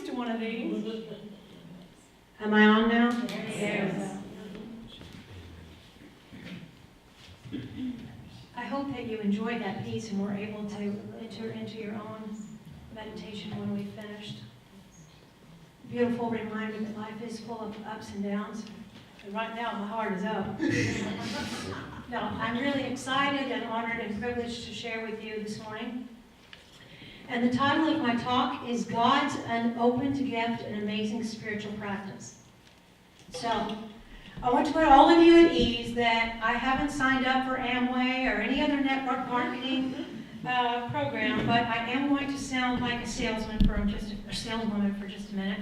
to one of these. Am I on now? Yes. I hope that you enjoyed that piece and were able to enter into your own meditation when we finished. Beautiful reminder that life is full of ups and downs. And right now, my heart is up. No, I'm really excited and honored and privileged to share with you this morning. And the title of my talk is God's Unopened Gift, an Amazing Spiritual Practice. So, I want to put all of you at ease that I haven't signed up for Amway or any other network marketing program, but I am going to sound like a salesman or saleswoman for just a minute.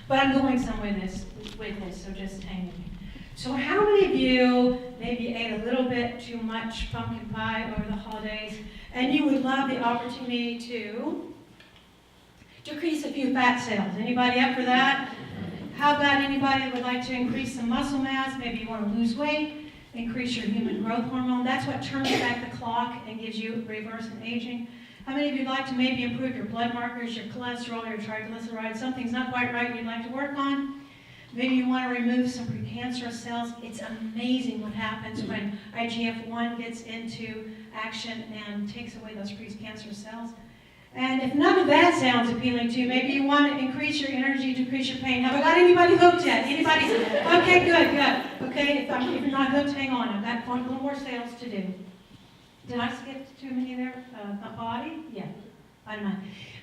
But I'm going somewhere with this, so just hang with me. So how many of you maybe ate a little bit too much pumpkin pie over the holidays, and you would love the opportunity to decrease a few fat cells? Anybody up for that? How about anybody that would like to increase some muscle mass? Maybe you want to lose weight, increase your human growth hormone. That's what turns back the clock and gives you reverse in aging. How many of you would like to maybe improve your blood markers, your cholesterol, your triglycerides? Something's not quite right you'd like to work on. Maybe you want to remove some precancerous cells. It's amazing what happens when IGF-1 gets into action and takes away those precancerous cells. And if none of that sounds appealing to you, maybe you want to increase your energy, decrease your pain. Have I got anybody hooked yet? Anybody? Okay, good. Okay, if you're not hooked, hang on. I've got a little more sales to do. Did I skip too many there? Body? Yeah, I don't know.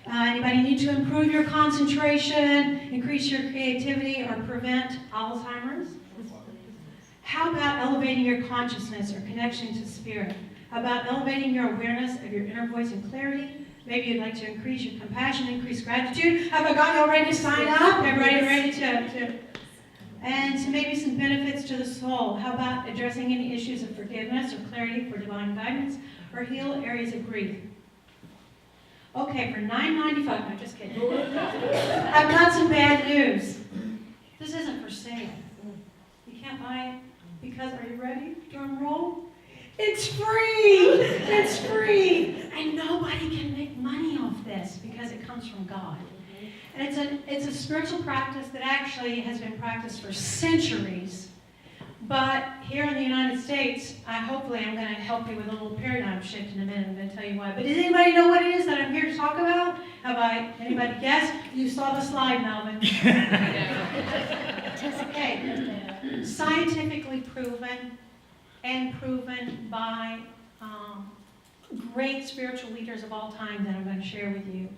Anybody need to improve your concentration, increase your creativity, or prevent Alzheimer's? How about elevating your consciousness or connection to spirit? How about elevating your awareness of your inner voice and clarity? Maybe you'd like to increase your compassion, increase gratitude. Have I got you all ready to sign up? Everybody ready to? And so maybe some benefits to the soul. How about addressing any issues of forgiveness or clarity for divine guidance, or heal areas of grief? Okay, for $9.95, no, just kidding. I've got some bad news. This isn't for sale. You can't buy it because, are you ready? Drum roll. It's free! It's free! And nobody can make money off this because it comes from God. And it's a spiritual practice that actually has been practiced for centuries. But here in the United States, hopefully I'm going to help you with a little paradigm shift in a minute. I'm going to tell you why. But does anybody know what it is that I'm here to talk about? Anybody guess? You saw the slide, Melvin. Okay. Scientifically proven and proven by great spiritual leaders of all time that I'm going to share with you.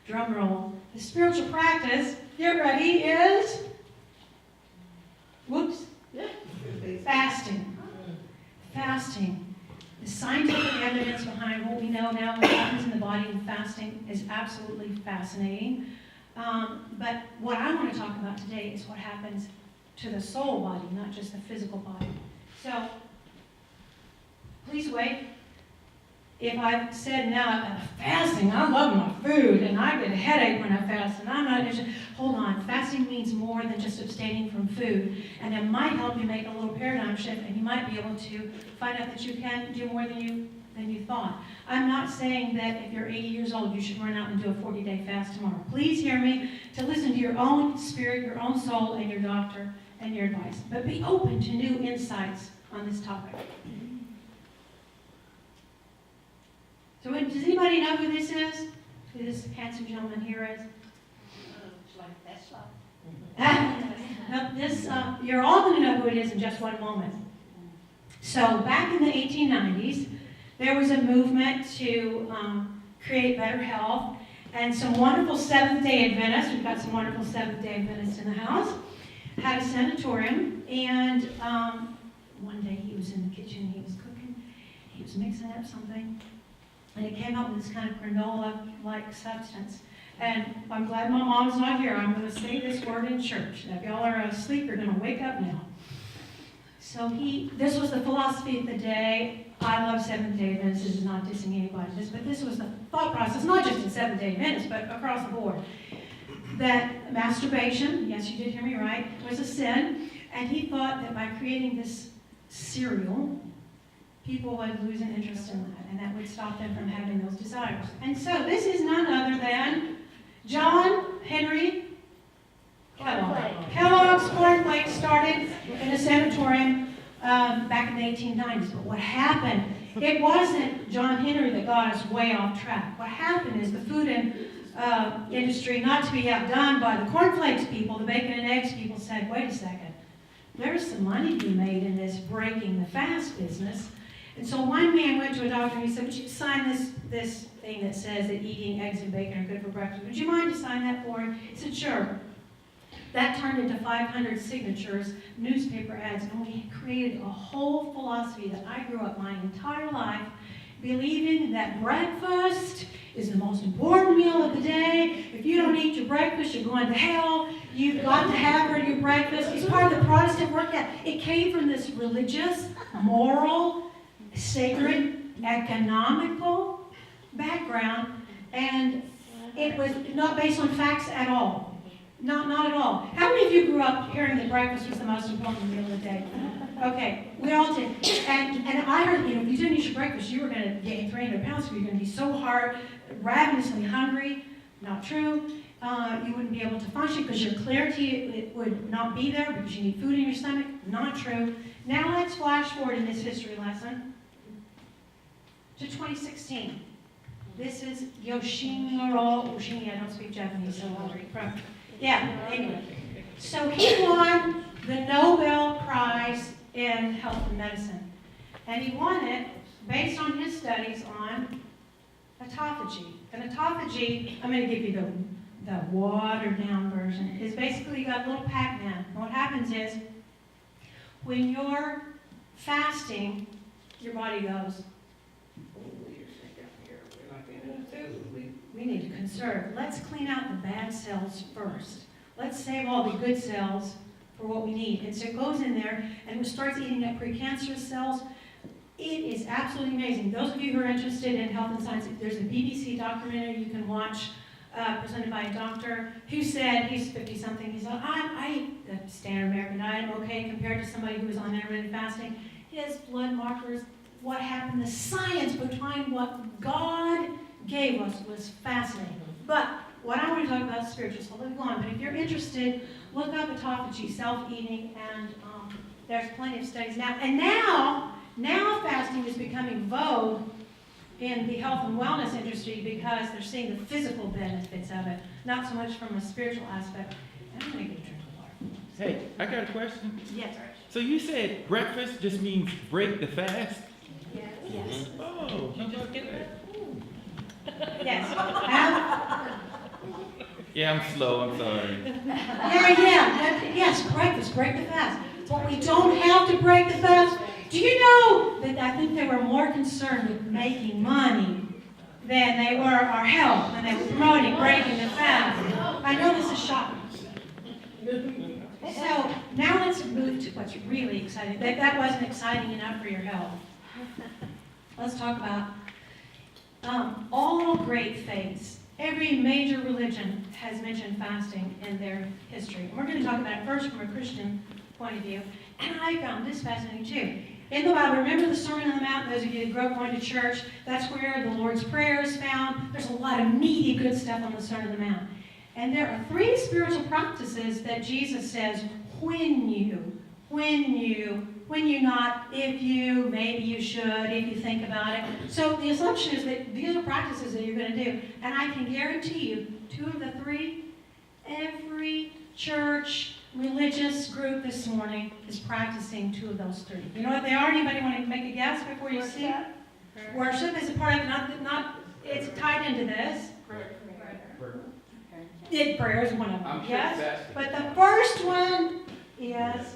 Drum roll. The spiritual practice, get ready, is fasting. Fasting. The scientific evidence behind what we know now what happens in the body in fasting is absolutely fascinating. But what I want to talk about today is what happens to the soul body, not just the physical body. So, please wait. If I've said now I'm fasting, I love my food, and I get a headache when I fast, and I'm not interested. Hold on, fasting means more than just abstaining from food, and it might help you make a little paradigm shift, and you might be able to find out that you can do more than you thought. I'm not saying that if you're 80 years old, you should run out and do a 40-day fast tomorrow. Please hear me, to listen to your own spirit, your own soul, and your doctor, and your advice. But be open to new insights on this topic. So does anybody know who this is? Who this handsome gentleman here is? Now you're all going to know who it is in just one moment. So back in the 1890s, there was a movement to create better health, and some wonderful Seventh-day Adventists, we've got some wonderful Seventh-day Adventists in the house, had a sanatorium, and one day he was in the kitchen, he was cooking, he was mixing up something, and it came up with this kind of granola-like substance. And I'm glad my mom's not here. I'm going to say this word in church. Now, if y'all are asleep, you're going to wake up now. So this was the philosophy of the day. I love Seventh-day Adventists. This is not dissing anybody. But this was the thought process, not just in Seventh-day Adventists, but across the board. That masturbation, yes, you did hear me right, was a sin. And he thought that by creating this cereal, people would lose an interest in that, and that would stop them from having those desires. And so this is none other than John Henry Kellogg's cornflakes started in a sanatorium back in the 1890s. But what happened, it wasn't John Henry that got us way off track. What happened is the food industry, not to be outdone by the cornflakes people, the bacon and eggs people, said, wait a second, there's some money to be made in this breaking the fast business. And so one man went to a doctor and he said, would you sign this thing that says that eating eggs and bacon are good for breakfast? Would you mind to sign that for him? He said, sure. That turned into 500 signatures, newspaper ads, and we created a whole philosophy that I grew up my entire life believing that breakfast is the most important meal of the day. If you don't eat your breakfast, you're going to hell. You've got to have your breakfast. It's part of the Protestant work ethic. It came from this religious, moral, sacred, economical background, and it was not based on facts at all. Not at all. How many of you grew up hearing that breakfast was the most important meal of the day? Okay, we all did. And I heard, if you didn't eat your breakfast, you were going to gain 300 pounds, so you were going to be so hard, ravenously hungry. Not true. You wouldn't be able to function because your clarity would not be there because you need food in your stomach. Not true. Now let's flash forward in this history lesson to 2016. This is Yoshinoro Oshimi. I don't speak Japanese, so I'll read from. Yeah, anyway. So he won the Nobel Prize in Health and Medicine. And he won it based on his studies on autophagy. And autophagy, I'm going to give you the watered-down version, is basically you got a little Pac-Man. What happens is, when you're fasting, your body goes, we need to conserve. Let's clean out the bad cells first. Let's save all the good cells for what we need. And so it goes in there and it starts eating up precancerous cells. It is absolutely amazing. Those of you who are interested in health and science, there's a BBC documentary you can watch presented by a doctor who said, he's 50-something, he said, I eat the standard American diet, I'm okay compared to somebody who was on intermittent fasting. His blood markers, what happened, the science behind what God gave us was fascinating. But what I want to talk about is spiritual, so let me go on. But if you're interested, look up autophagy, self-eating, and there's plenty of studies now. And now fasting is becoming vogue in the health and wellness industry because they're seeing the physical benefits of it, not so much from a spiritual aspect. And I'm going to get a drink of water. Hey, I got a question. Yes. So you said breakfast just means break the fast? Yes. Oh, how about that? Yes. Yeah, I'm slow, I'm sorry. Yes, breakfast, break the fast. But we don't have to break the fast. Do you know that I think they were more concerned with making money than they were our health when they were promoting breaking the fast? I know this is shocking. So now let's move to what's really exciting. That wasn't exciting enough for your health. Let's talk about all great faiths. Every major religion has mentioned fasting in their history. And we're going to talk about it first from a Christian point of view. And I found this fascinating too. In the Bible, remember the Sermon on the Mount? Those of you that grew up going to church, that's where the Lord's Prayer is found. There's a lot of meaty, good stuff on the Sermon on the Mount. And there are 3 spiritual practices that Jesus says, when you not, if you, maybe you should, if you think about it. So the assumption is that these are practices that you're going to do. And I can guarantee you, 2 of the 3, every church, religious group this morning is practicing 2 of those 3. You know what they are? Anybody want to make a guess before you see? Worship is a part of it, it's tied into this. Prayer is one of them, yes. But the first one is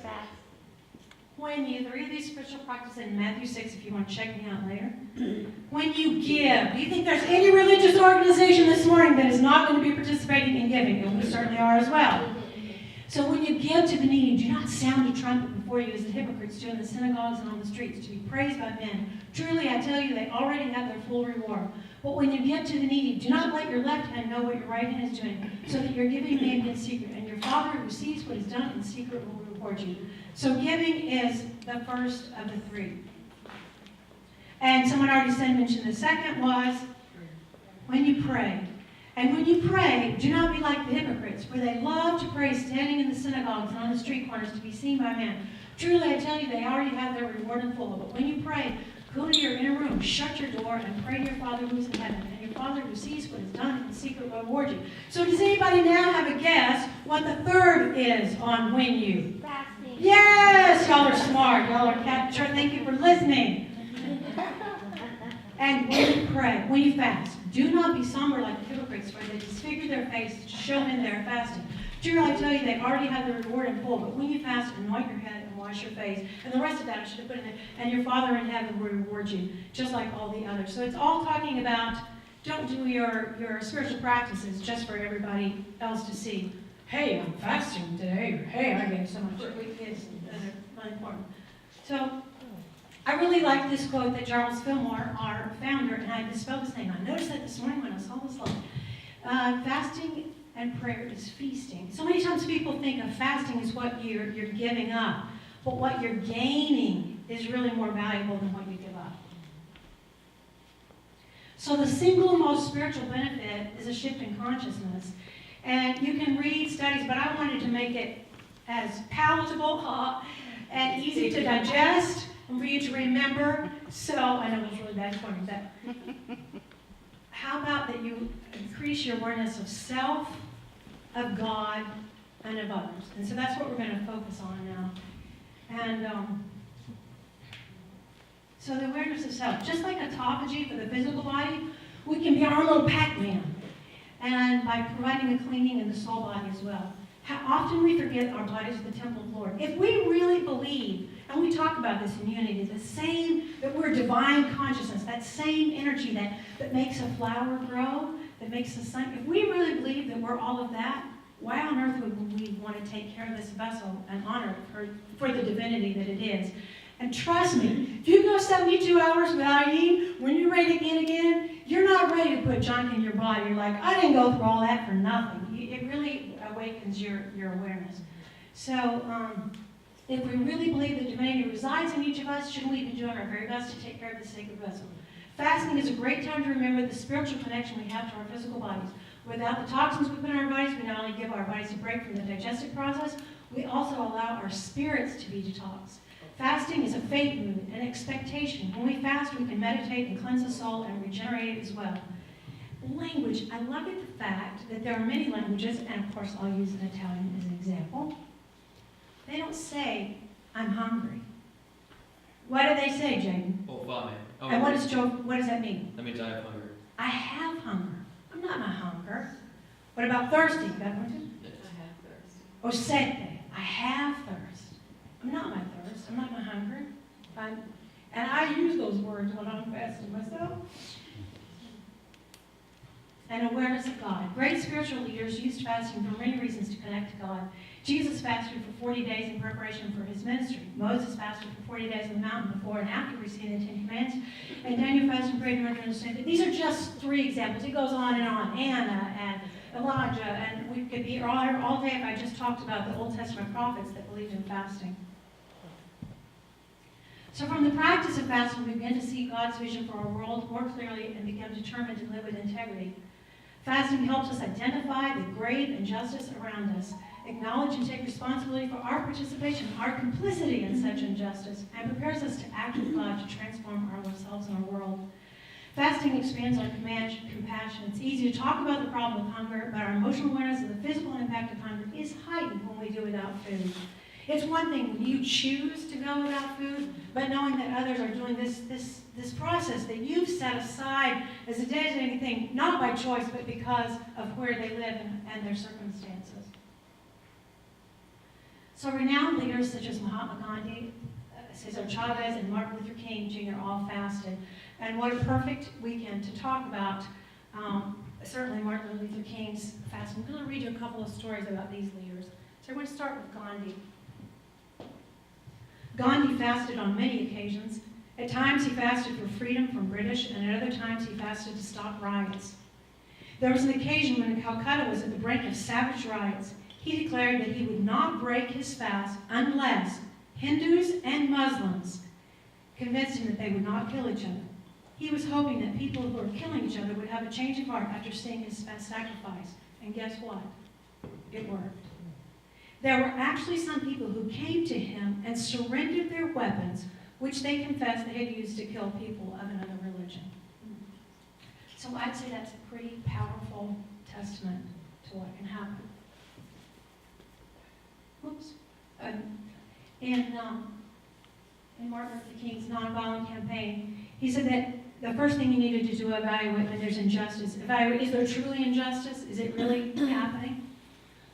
when you, 3 of these spiritual practices in Matthew 6, if you want to check me out later. When you give. Do you think there's any religious organization this morning that is not going to be participating in giving? And we certainly are as well. So when you give to the needy, do not sound a trumpet before you as the hypocrites do in the synagogues and on the streets to be praised by men. Truly, I tell you, they already have their full reward. But when you give to the needy, do not let your left hand know what your right hand is doing, so that your giving may be in secret. And your Father who sees what is done in secret will reward you. So giving is the first of the 3. And someone already mentioned the second was when you pray. And when you pray, do not be like the hypocrites, for they love to pray standing in the synagogues and on the street corners to be seen by men. Truly, I tell you, they already have their reward in full. But when you pray, go to your inner room, shut your door, and pray to your Father who is in heaven. And your Father who sees what is done in secret will reward you. So does anybody now have a guess what the third is on when you? Fasting. Yes! Y'all are smart. Y'all are captured. Thank you for listening. And when you pray, when you fast, do not be somber like the hypocrites, for they disfigure their faces to show men they are fasting. Truly, I tell you, they already have their reward in full. But when you fast, anoint your head and wash your face. And the rest of that I should have put in there. And your Father in heaven will reward you, just like all the others. So it's all talking about, don't do your spiritual practices just for everybody else to see. Hey, I'm fasting today. Or, hey, I gave so much. It's not important. So I really like this quote that Charles Fillmore, our founder, and I misspelled his name. I noticed that this morning when I saw this slide. Fasting and prayer is feasting. So many times people think of fasting as what you're giving up. But what you're gaining is really more valuable than what you give up. So the single most spiritual benefit is a shift in consciousness. And you can read studies, but I wanted to make it as palatable and easy to digest and for you to remember. So, I know it was really bad for me, but how about that you increase your awareness of self, of God, and of others? And so that's what we're going to focus on now. And so the awareness of self, just like autophagy for the physical body, we can be our own little Pac-Man. And by providing a cleaning in the soul body as well. How often we forget our bodies are the temple of the Lord. If we really believe, and we talk about this in unity, the same, that we're divine consciousness, that same energy that makes a flower grow, that makes the sun, if we really believe that we're all of that, why on earth would we want to take care of this vessel and honor it for the divinity that it is? And trust me, if you go 72 hours without eating, when you're ready to eat again, you're not ready to put junk in your body. You're like, I didn't go through all that for nothing. It really awakens your awareness. So if we really believe that divinity resides in each of us, shouldn't we be doing our very best to take care of the sacred vessel? Fasting is a great time to remember the spiritual connection we have to our physical bodies. Without the toxins we put in our bodies, we not only give our bodies a break from the digestive process, we also allow our spirits to be detoxed. Fasting is a faith movement, an expectation. When we fast, we can meditate and cleanse the soul and regenerate it as well. Language. I love it, the fact that there are many languages, and of course I'll use an Italian as an example. They don't say, I'm hungry. What do they say, Jaden? Oh, fame. Oh, And what does that mean? That means I have hunger. I have hunger. I'm not my hunger. What about thirsty? You got one too? Yes. I have thirst. Or sete. I have thirst. I'm not my thirst. I'm not my hunger. And I use those words when I'm fasting myself. And awareness of God. Great spiritual leaders used fasting for many reasons to connect to God. Jesus fasted for 40 days in preparation for his ministry. Moses fasted for 40 days on the mountain before and after receiving the Ten Commandments. And Daniel fasted and prayed in order to understand that. These are just 3 examples. It goes on and on. Anna and Elijah. And we could be here all day if I just talked about the Old Testament prophets that believed in fasting. So from the practice of fasting, we begin to see God's vision for our world more clearly and become determined to live with integrity. Fasting helps us identify the grave injustice around us, acknowledge and take responsibility for our participation, our complicity in such injustice, and prepares us to act with God to transform ourselves and our world. Fasting expands our compassion. It's easy to talk about the problem with hunger, but our emotional awareness of the physical impact of hunger is heightened when we do without food. It's one thing when you choose to go without food, but knowing that others are doing this process that you've set aside as a designated thing, not by choice, but because of where they live and their circumstances. So renowned leaders such as Mahatma Gandhi, Cesar Chavez, and Martin Luther King Jr. all fasted. And what a perfect weekend to talk about certainly Martin Luther King's fast. I'm going to read you a couple of stories about these leaders. So we're going to start with Gandhi. Gandhi fasted on many occasions. At times he fasted for freedom from British, and at other times he fasted to stop riots. There was an occasion when Calcutta was at the brink of savage riots. He declared that he would not break his fast unless Hindus and Muslims convinced him that they would not kill each other. He was hoping that people who were killing each other would have a change of heart after seeing his sacrifice. And guess what? It worked. There were actually some people who came to him and surrendered their weapons, which they confessed they had used to kill people of another religion. So I'd say that's a pretty powerful testament to what can happen. Oops. In Martin Luther King's nonviolent campaign, he said that the first thing you needed to do to evaluate when there's injustice, evaluate, is there truly injustice? Is it really happening?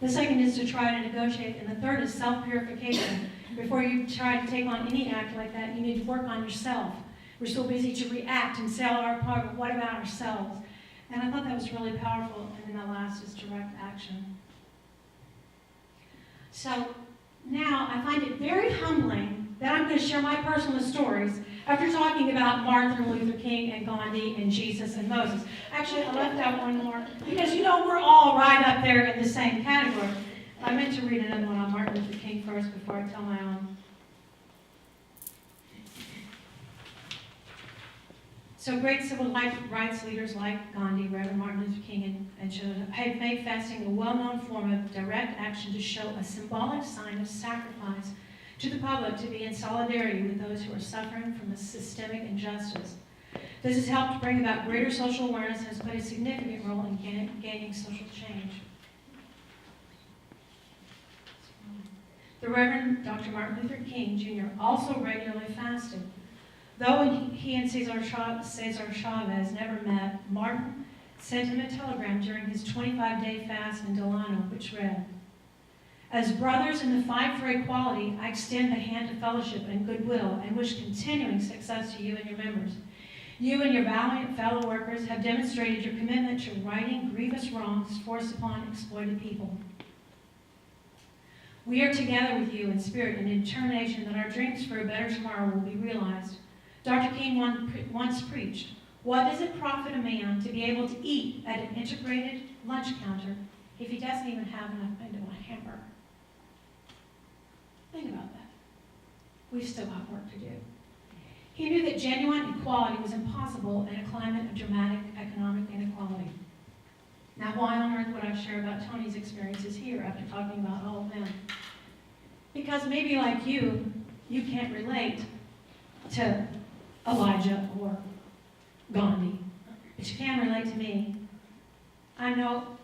The second is to try to negotiate, and the third is self-purification. Before you try to take on any act like that, you need to work on yourself. We're so busy to react and sell our part, but what about ourselves? And I thought that was really powerful. And then the last is direct action. So now I find it very humbling that I'm going to share my personal stories after talking about Martin Luther King and Gandhi and Jesus and Moses. Actually, I left out one more because, you know, we're all right up there in the same category. I meant to read another one on Martin Luther King first before I tell my own. So great civil rights leaders like Gandhi, Reverend Martin Luther King, and children have made fasting a well-known form of direct action to show a symbolic sign of sacrifice to the public to be in solidarity with those who are suffering from a systemic injustice. This has helped bring about greater social awareness and has played a significant role in gaining social change. The Reverend Dr. Martin Luther King Jr. also regularly fasted. Though he and Cesar Chavez never met, Martin sent him a telegram during his 25-day fast in Delano, which read, "As brothers in the fight for equality, I extend a hand of fellowship and goodwill and wish continuing success to you and your members. You and your valiant fellow workers have demonstrated your commitment to righting grievous wrongs forced upon exploited people. We are together with you in spirit and determination that our dreams for a better tomorrow will be realized. Dr. King once preached, what does it profit a man to be able to eat at an integrated lunch counter if he doesn't even have enough into a hamburger?" Think about that. We've still got work to do. He knew that genuine equality was impossible in a climate of dramatic economic inequality. Now, why on earth would I share about Toni's experiences here after talking about all of them? Because maybe like you can't relate to Elijah or Gandhi, but you can relate to me. I'm no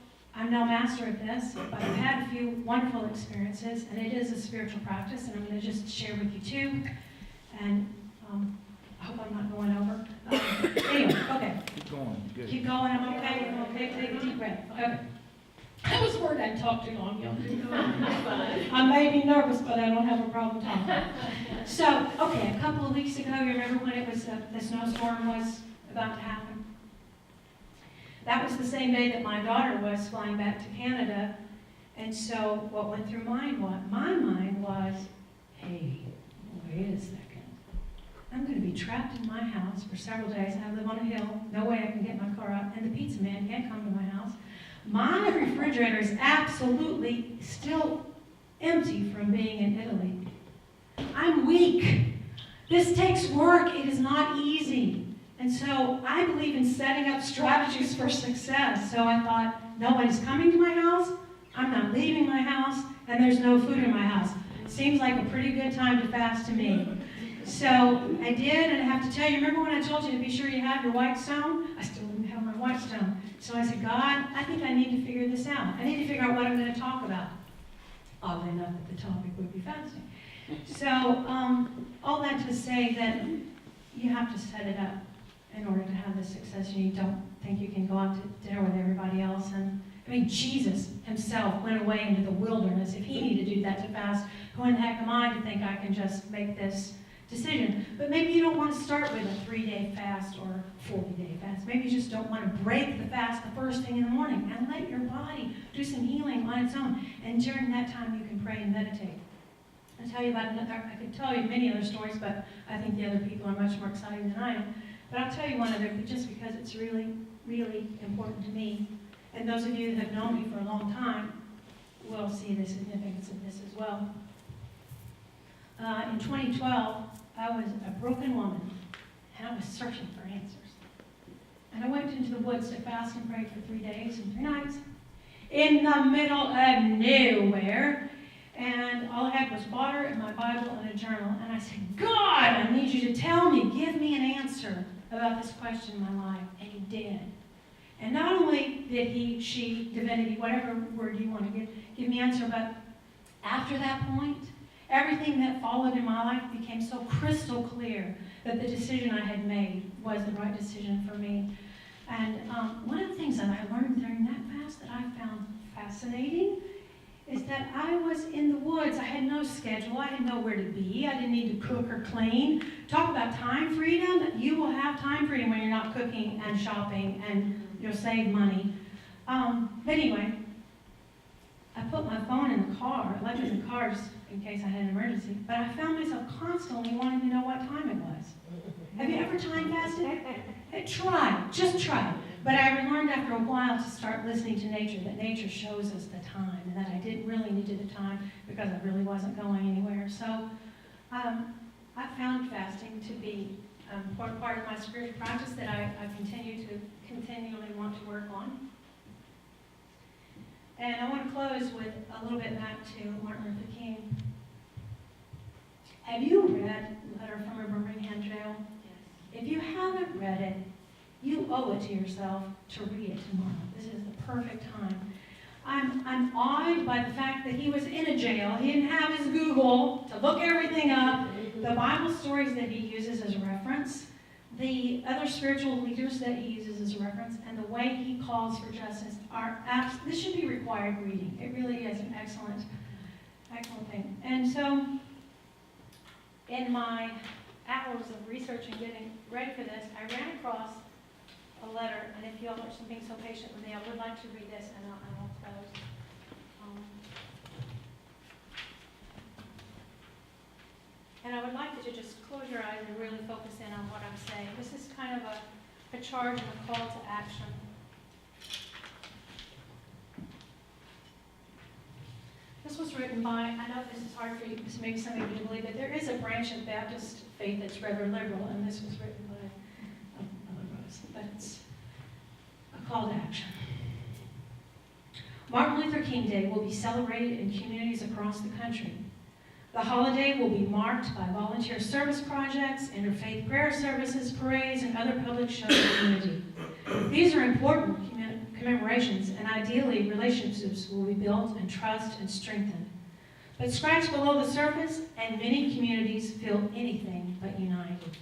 master at this, but I've had a few wonderful experiences, and it is a spiritual practice, and I'm going to just share with you too. And I hope I'm not going over. Anyway, okay. Keep going. Good. Keep going. I'm okay. I'm okay. Take a deep breath. Okay. I was worried I'd talk too long, y'all. I may be nervous, but I don't have a problem talking. So, okay, a couple of weeks ago, you remember when it was the snowstorm was about to happen? That was the same day that my daughter was flying back to Canada, and so what went through my mind was, hey, wait a second. I'm going to be trapped in my house for several days. I live on a hill. No way I can get my car out, and the pizza man can't come to my house. My refrigerator is absolutely still empty from being in Italy. I'm weak. This takes work. It is not easy. And so I believe in setting up strategies for success. So I thought, nobody's coming to my house, I'm not leaving my house, and there's no food in my house. Seems like a pretty good time to fast to me. So I did, and I have to tell you, remember when I told you to be sure you have your white stone? I still didn't have my white stone. So I said, God, I think I need to figure this out. I need to figure out what I'm going to talk about. Oddly enough, that the topic would be fasting. So all that to say that you have to set it up in order to have this success. You don't think you can go out to dinner with everybody else. And I mean, Jesus himself went away into the wilderness. If he needed to do that to fast, who in the heck am I to think I can just make this decision? But maybe you don't want to start with a 3-day fast or 40-day fast. Maybe you just don't want to break the fast the first thing in the morning and let your body do some healing on its own. And during that time, you can pray and meditate. I'll tell you about another, I could tell you many other stories, but I think the other people are much more exciting than I am. But I'll tell you one other just because it's really, really important to me. And those of you that have known me for a long time will see the significance of this as well. In 2012, I was a broken woman, and I was searching for answers. into the woods to fast and pray for 3 days and 3 nights in the middle of nowhere. And all I had was water and my Bible and a journal. And I said, God, I need you to tell me, give me an answer about this question in my life. And he did. And not only did he, she, divinity, whatever word you want to give me an answer, but after that point, everything that followed in my life became so crystal clear that the decision I had made was the right decision for me. And one of the things that I learned during that fast that I found fascinating is that I was in the woods. I had no schedule. I didn't know where to be. I didn't need to cook or clean. Talk about time freedom. You will have time freedom when you're not cooking and shopping, and you'll save money. But anyway, I put my phone in the car. I left it in the car just in case I had an emergency. But I found myself constantly wanting to know what time it was. Have you ever time fasted? Try. Just try. But I learned after a while to start listening to nature, that nature shows us the time, and that I didn't really need the time because I really wasn't going anywhere. So I found fasting to be part of my spiritual practice that I continually want to work on. And I want to close with a little bit back to Martin Luther King. Have you read Letter from a Birmingham Jail? Yes. If you haven't read it, you owe it to yourself to read it tomorrow. This is the perfect time. I'm awed by the fact that he was in a jail. He didn't have his Google to look everything up. The Bible stories that he uses as a reference, the other spiritual leaders that he uses as a reference, and the way he calls for justice are this should be required reading. It really is an excellent thing. And so, in my hours of research and getting ready for this, I ran across a letter, and if you all are being so patient with me, I would like to read this, and I'll close. And I would like you to just close your eyes and really focus in on what I'm saying. This is kind of a charge and a call to action. This was written by, I know this is hard for you, this maybe some of you to believe, but there is a branch of Baptist faith that's rather liberal, and this was written by but it's a call to action. Martin Luther King Day will be celebrated in communities across the country. The holiday will be marked by volunteer service projects, interfaith prayer services, parades, and other public shows of unity. These are important commemorations, and ideally relationships will be built and trust and strengthened. But scratch below the surface, and many communities feel anything but united.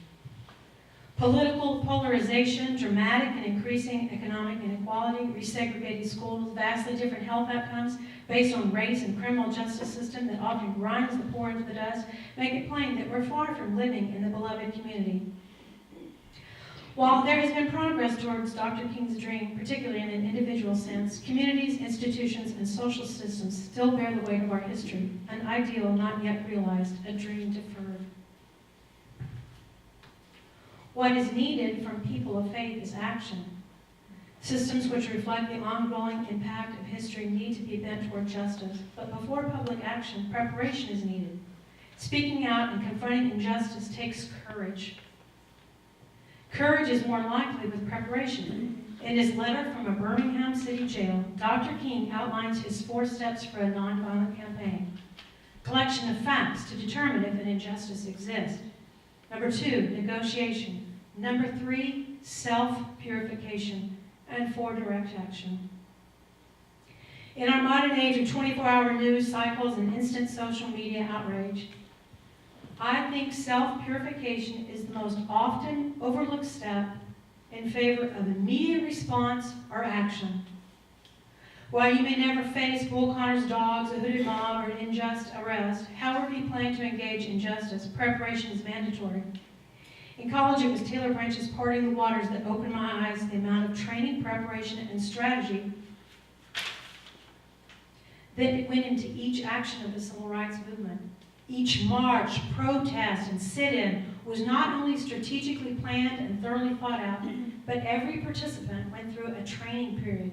Political polarization, dramatic and increasing economic inequality, resegregated schools, vastly different health outcomes based on race and criminal justice system that often grinds the poor into the dust, make it plain that we're far from living in the beloved community. While there has been progress towards Dr. King's dream, particularly in an individual sense, communities, institutions, and social systems still bear the weight of our history, an ideal not yet realized, a dream deferred. What is needed from people of faith is action. Systems which reflect the ongoing impact of history need to be bent toward justice, but before public action, preparation is needed. Speaking out and confronting injustice takes courage. Courage is more likely with preparation. In his letter from a Birmingham city jail, Dr. King outlines his 4 steps for a nonviolent campaign. Collection of facts to determine if an injustice exists. Number 2, negotiation. Number 3, self-purification. And 4, direct action. In our modern age of 24-hour news cycles and instant social media outrage, I think self-purification is the most often overlooked step in favor of immediate response or action. While you may never face Bull Connor's dogs, a hooded mob, or an unjust arrest, however you plan to engage in justice, preparation is mandatory. In college, it was Taylor Branch's Parting the Waters that opened my eyes to the amount of training, preparation, and strategy that went into each action of the civil rights movement. Each march, protest, and sit-in was not only strategically planned and thoroughly thought out, but every participant went through a training period.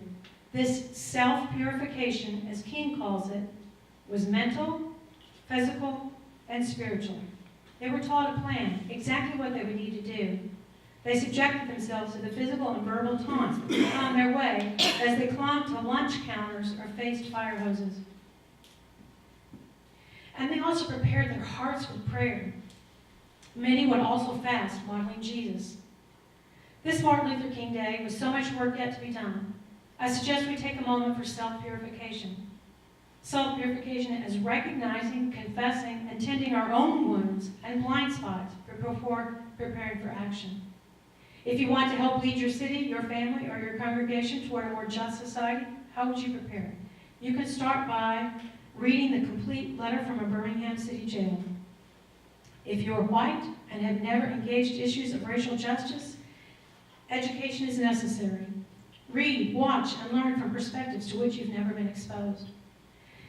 This self-purification, as King calls it, was mental, physical, and spiritual. They were taught a plan, exactly what they would need to do. They subjected themselves to the physical and verbal taunts that would come their way as they clung to lunch counters or faced fire hoses. And they also prepared their hearts with prayer. Many would also fast, modeling Jesus. This Martin Luther King Day, with so much work yet to be done, I suggest we take a moment for self-purification. Self-purification is recognizing, confessing, and tending our own wounds and blind spots before preparing for action. If you want to help lead your city, your family, or your congregation toward a more just society, how would you prepare? You can start by reading the complete letter from a Birmingham city jail. If you're white and have never engaged issues of racial justice, education is necessary. Read, watch, and learn from perspectives to which you've never been exposed.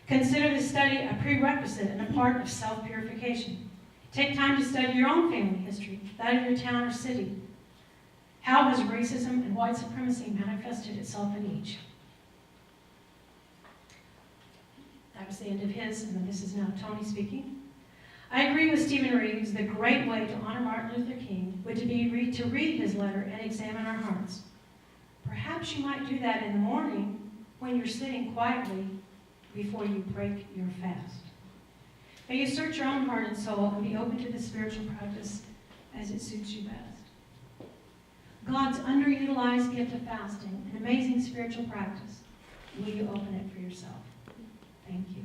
Consider this study a prerequisite and a part of self-purification. Take time to study your own family history, that of your town or city. How has racism and white supremacy manifested itself in each? That was the end of his, and then this is now Toni speaking. I agree with Stephen Reeves. The great way to honor Martin Luther King would be to read his letter and examine our hearts. Perhaps you might do that in the morning when you're sitting quietly before you break your fast. May you search your own heart and soul and be open to the spiritual practice as it suits you best. God's underutilized gift of fasting, an amazing spiritual practice. Will you open it for yourself? Thank you.